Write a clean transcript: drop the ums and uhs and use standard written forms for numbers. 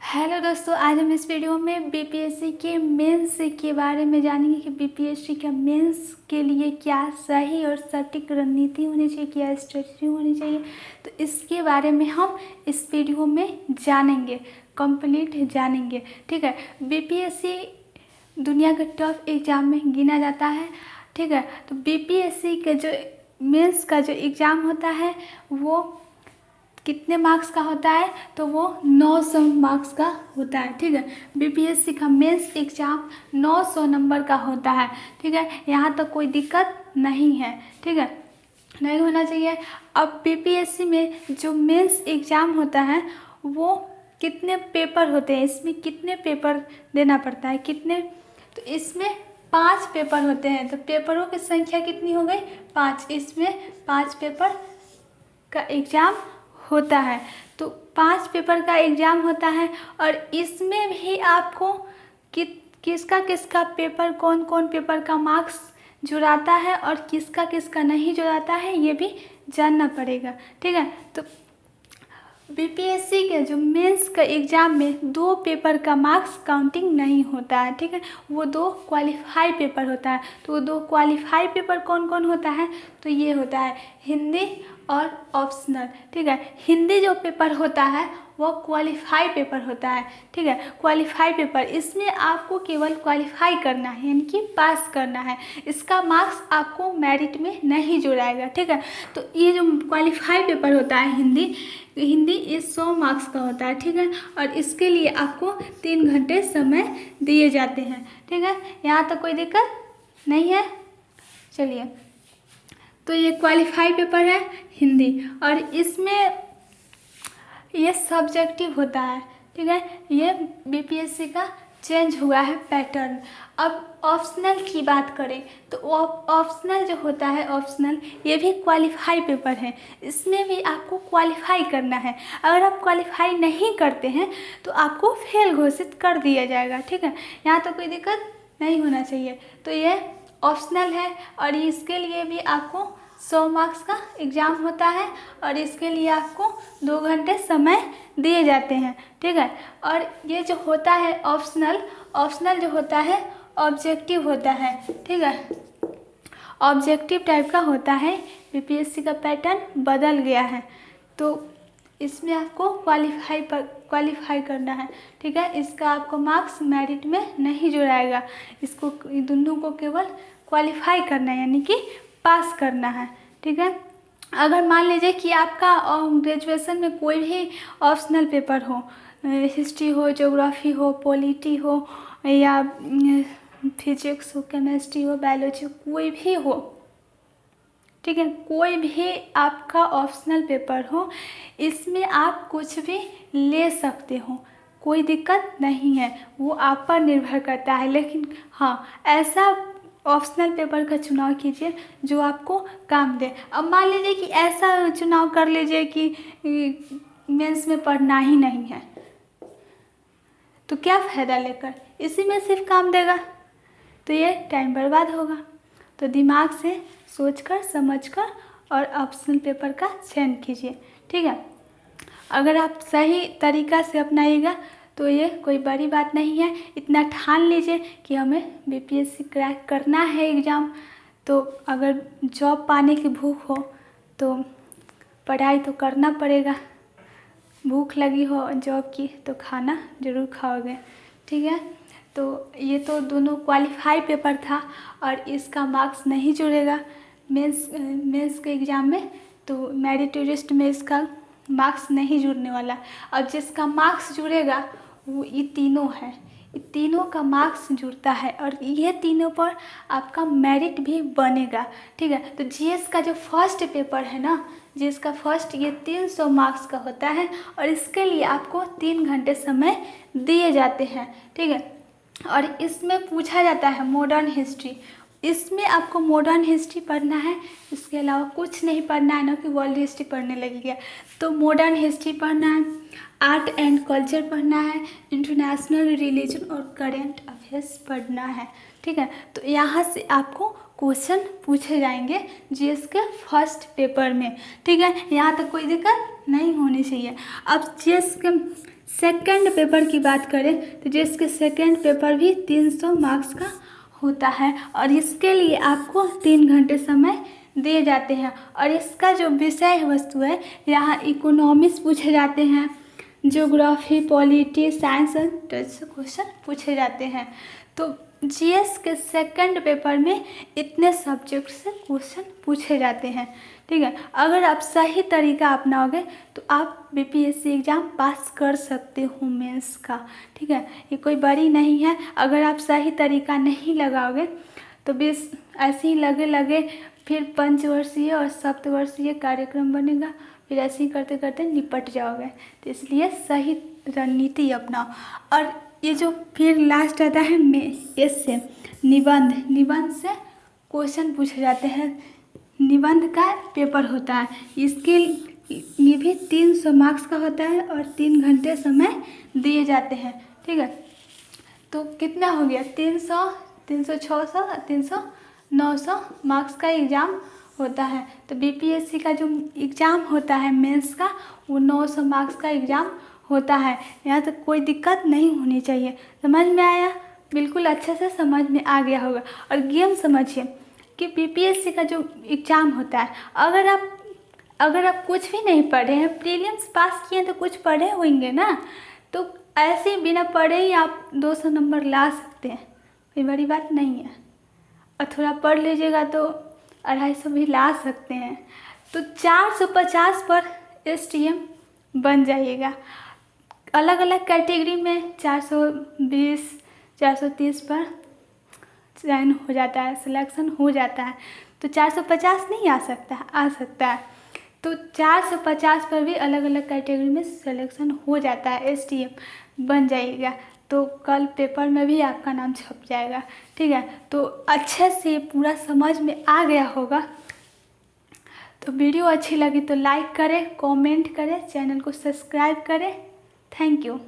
Hello दोस्तों, आज हम इस वीडियो में बीपीएससी के मेंस के बारे में जानेंगे कि बीपीएससी का मेंस के लिए क्या सही और सटीक रणनीति होनी चाहिए, क्या स्ट्रेटजी होनी चाहिए। तो इसके बारे में हम इस वीडियो में जानेंगे, कंप्लीट जानेंगे। ठीक है, बीपीएससी दुनिया का टॉप एग्ज़ाम में गिना जाता है। ठीक है, तो बीपीएससी का जो मेंस का जो एग्ज़ाम होता है वो कितने मार्क्स का होता है, तो वो 900 मार्क्स का होता है। ठीक है, बीपीएससी का मेंस एग्ज़ाम 900 नंबर का होता है। ठीक है, यहाँ तक कोई दिक्कत नहीं है। ठीक है, नहीं होना चाहिए। अब बीपीएससी में जो मेंस एग्ज़ाम होता है वो कितने पेपर होते हैं, इसमें कितने पेपर देना पड़ता है, कितने, तो इसमें 5 पेपर होते हैं। तो पेपरों की संख्या कितनी हो गई, 5। इसमें 5 पेपर का एग्ज़ाम होता है। तो 5 पेपर का एग्ज़ाम होता है और इसमें भी आपको किसका किसका पेपर, कौन कौन पेपर का मार्क्स जुड़ाता है और किसका किसका नहीं जुड़ाता है, ये भी जानना पड़ेगा। ठीक है, तो बीपीएससी के जो मेंस का एग्ज़ाम में 2 पेपर का मार्क्स काउंटिंग नहीं होता है। ठीक है, वो 2 क्वालिफाई पेपर होता है। तो वो 2 क्वालिफाई पेपर कौन कौन होता है, तो ये होता है हिंदी और ऑप्शनल। ठीक है, हिंदी जो पेपर होता है वो क्वालिफाई पेपर होता है। ठीक है, क्वालिफाई पेपर, इसमें आपको केवल क्वालिफाई करना है, यानी कि पास करना है। इसका मार्क्स आपको मेरिट में नहीं जोड़ाएगा। ठीक है, तो ये जो क्वालिफाई पेपर होता है हिंदी ये 100 मार्क्स का होता है। ठीक है, और इसके लिए आपको 3 घंटे समय दिए जाते हैं। ठीक है, यहाँ तक कोई दिक्कत नहीं है। चलिए, तो ये क्वालिफाई पेपर है हिंदी, और इसमें ये सब्जेक्टिव होता है। ठीक है, ये बीपीएससी का चेंज हुआ है पैटर्न। अब ऑप्शनल की बात करें तो ऑप्शनल जो होता है, ऑप्शनल ये भी क्वालिफाई पेपर है। इसमें भी आपको क्वालिफाई करना है। अगर आप क्वालिफाई नहीं करते हैं तो आपको फेल घोषित कर दिया जाएगा। ठीक है, यहाँ तो कोई दिक्कत नहीं होना चाहिए। तो ये ऑप्शनल है और इसके लिए भी आपको 100 मार्क्स का एग्ज़ाम होता है और इसके लिए आपको 2 घंटे समय दिए जाते हैं। ठीक है, और ये जो होता है ऑप्शनल जो होता है ऑब्जेक्टिव होता है। ठीक है, ऑब्जेक्टिव टाइप का होता है। बीपीएससी का पैटर्न बदल गया है, तो इसमें आपको क्वालिफाई करना है। ठीक है, इसका आपको मार्क्स मेरिट में नहीं जुड़ाएगा। इसको दोनों को केवल क्वालिफाई करना है, यानी कि पास करना है। ठीक है, अगर मान लीजिए कि आपका ग्रेजुएशन में कोई भी ऑप्शनल पेपर हो, हिस्ट्री हो, ज्योग्राफी हो, पॉलिटी हो, या फिजिक्स हो, केमिस्ट्री हो, बायोलॉजी हो, कोई भी हो। ठीक है, कोई भी आपका ऑप्शनल पेपर हो, इसमें आप कुछ भी ले सकते हो, कोई दिक्कत नहीं है। वो आप पर निर्भर करता है। लेकिन हाँ, ऐसा ऑप्शनल पेपर का चुनाव कीजिए जो आपको काम दे। अब मान लीजिए कि ऐसा चुनाव कर लीजिए कि मेंस में पढ़ना ही नहीं है, तो क्या फ़ायदा लेकर, इसी में सिर्फ काम देगा, तो ये टाइम बर्बाद होगा। तो दिमाग से सोचकर समझकर और ऑप्शनल पेपर का चयन कीजिए। ठीक है, अगर आप सही तरीक़ा से अपनाइएगा तो ये कोई बड़ी बात नहीं है। इतना ठान लीजिए कि हमें बीपीएससी क्रैक करना है एग्ज़ाम। तो अगर जॉब पाने की भूख हो तो पढ़ाई तो करना पड़ेगा। भूख लगी हो जॉब की तो खाना ज़रूर खाओगे। ठीक है, तो ये तो दोनों क्वालिफाई पेपर था और इसका मार्क्स नहीं जुड़ेगा मेंस के एग्ज़ाम में। तो मेरिट लिस्ट में इसका मार्क्स नहीं जुड़ने वाला। अब जिसका मार्क्स जुड़ेगा वो ये तीनों है, ये तीनों का मार्क्स जुड़ता है और ये तीनों पर आपका मेरिट भी बनेगा। ठीक है, तो जीएस का जो फर्स्ट पेपर है ना, जीएस का फर्स्ट, ये 300 मार्क्स का होता है और इसके लिए आपको 3 घंटे समय दिए जाते हैं। ठीक है, और इसमें पूछा जाता है मॉडर्न हिस्ट्री। इसमें आपको मॉडर्न हिस्ट्री पढ़ना है, इसके अलावा कुछ नहीं पढ़ना है, ना कि वर्ल्ड हिस्ट्री पढ़ने लगेगा। तो मॉडर्न हिस्ट्री पढ़ना है, आर्ट एंड कल्चर पढ़ना है, इंटरनेशनल रिलीजन और करेंट अफेयर्स पढ़ना है। ठीक है, तो यहाँ से आपको क्वेश्चन पूछे जाएंगे जीएस के फर्स्ट पेपर में। ठीक है, यहाँ तक कोई दिक्कत नहीं होनी चाहिए। अब जीएस के सेकंड पेपर की बात करें तो जिसके सेकंड पेपर भी 300 मार्क्स का होता है और इसके लिए आपको 3 घंटे समय दिए जाते हैं। और इसका जो विषय वस्तु है, यहाँ इकोनॉमिक्स पूछे जाते हैं, ज्योग्राफी, पॉलिटी, साइंस जैसे क्वेश्चन पूछे जाते हैं। तो जीएस के सेकंड पेपर में इतने सब्जेक्ट से क्वेश्चन पूछे जाते हैं, ठीक है। अगर आप सही तरीका अपनाओगे तो आप बीपीएससी एग्ज़ाम पास कर सकते हो मेंस का, ठीक है। ये कोई बड़ी नहीं है। अगर आप सही तरीका नहीं लगाओगे तो बस ऐसे ही लगे फिर पंचवर्षीय और सप्तवर्षीय कार्यक्रम बनेगा, फिर ऐसे ही करते करते निपट जाओगे। तो इसलिए सही रणनीति अपनाओ। और ये जो फिर लास्ट आता है इससे निबंध से क्वेश्चन पूछे जाते हैं। निबंध का पेपर होता है, इसके ये भी 300 मार्क्स का होता है और 3 घंटे समय दिए जाते हैं, ठीक है। तो कितना हो गया, 300, 600, 300, 900 मार्क्स का एग्ज़ाम होता है। तो बीपीएससी का जो एग्ज़ाम होता है मेंस का, वो 900 मार्क्स का एग्ज़ाम होता है। यहाँ तक कोई दिक्कत नहीं होनी चाहिए। समझ में आया? बिल्कुल अच्छे से समझ में आ गया होगा। और गेम समझिए कि बीपीएससी का जो एग्ज़ाम होता है, अगर आप कुछ भी नहीं पढ़े हैं, प्रीलिम्स पास किए हैं तो कुछ पढ़े होंगे ना, तो ऐसे ही बिना पढ़े ही आप 200 नंबर ला सकते हैं, कोई बड़ी बात नहीं है। और थोड़ा पढ़ लीजिएगा तो 250 भी ला सकते हैं। तो 450 पर एसटीएम बन जाइएगा। अलग अलग कैटेगरी में 420, 430 पर चयन हो जाता है, सिलेक्शन हो जाता है। तो 450 नहीं आ सकता है। तो 450 पर भी अलग अलग कैटेगरी में सिलेक्शन हो जाता है, एसटीएम बन जाइएगा। तो कल पेपर में भी आपका नाम छप जाएगा, ठीक है। तो अच्छे से पूरा समझ में आ गया होगा। तो वीडियो अच्छी लगी तो लाइक करें, कमेंट करें, चैनल को सब्सक्राइब करें। Thank you.